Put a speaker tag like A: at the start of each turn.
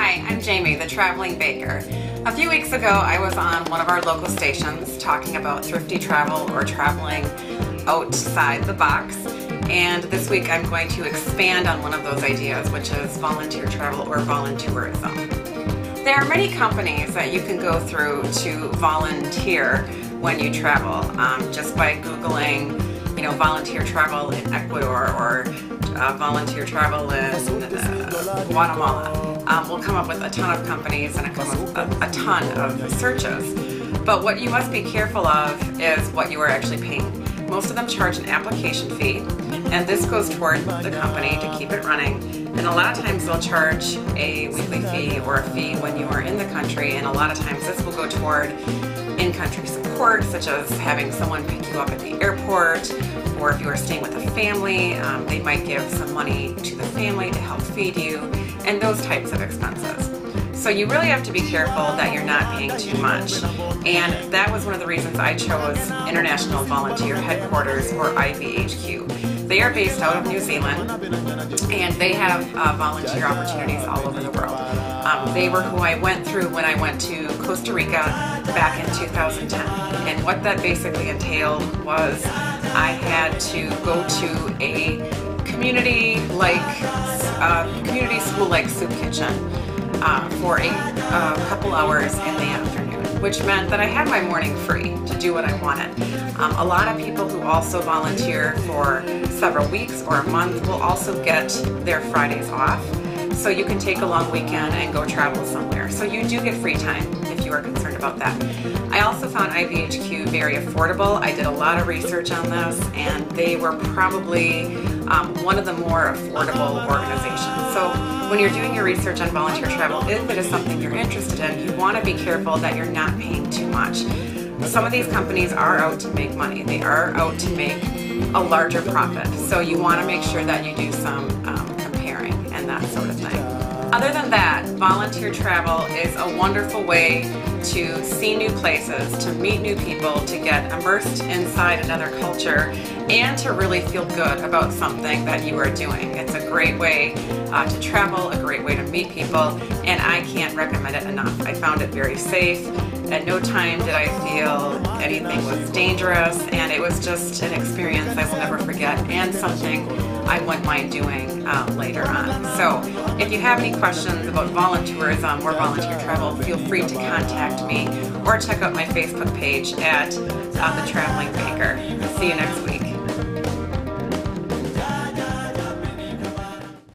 A: Hi, I'm Jamie, the Traveling Baker. A few weeks ago, I was on one of our local stations talking about thrifty travel or traveling outside the box. And this week I'm going to expand on one of those ideas, which is volunteer travel or voluntourism. There are many companies that you can go through to volunteer when you travel. Just by Googling, volunteer travel in Ecuador or volunteer travel in Guatemala. We'll come up with a ton of companies and come up with a ton of searches. But what you must be careful of is what you are actually paying. Most of them charge an application fee, and this goes toward the company to keep it running. And a lot of times they'll charge a weekly fee or a fee when you are in the country, and a lot of times this will go toward in-country support, such as having someone pick you up at the airport, or if you are staying with a family, they might give some money to the family to help feed you, and those types of expenses. So you really have to be careful that you're not paying too much. And that was one of the reasons I chose International Volunteer Headquarters, or IVHQ. They are based out of New Zealand, and they have volunteer opportunities all over the world. They were who I went through when I went to Costa Rica back in 2010. And what that basically entailed was I had to go to a community school-like soup kitchen for a couple hours in the afternoon, which meant that I had my morning free to do what I wanted. A lot of people who also volunteer for several weeks or a month will also get their Fridays off, so you can take a long weekend and go travel somewhere. So you do get free time if you are concerned about that. I also found IVHQ very affordable. I did a lot of research on this, and they were probably one of the more affordable organizations. So when you're doing your research on volunteer travel, if it is something you're interested in, you want to be careful that you're not paying too much. Some of these companies are out to make money. They are out to make a larger profit. So you want to make sure that you do some comparing and that sort of thing. Other than that, volunteer travel is a wonderful way to see new places, to meet new people, to get immersed inside another culture, and to really feel good about something that you are doing. It's a great way to travel, a great way to meet people, and I can't recommend it enough. I found it very safe. At no time did I feel anything was dangerous, and it was just an experience I will never forget and something I wouldn't mind doing later on. So if you have any questions about voluntourism or volunteer travel, feel free to contact me or check out my Facebook page at The Traveling Baker. See you next week.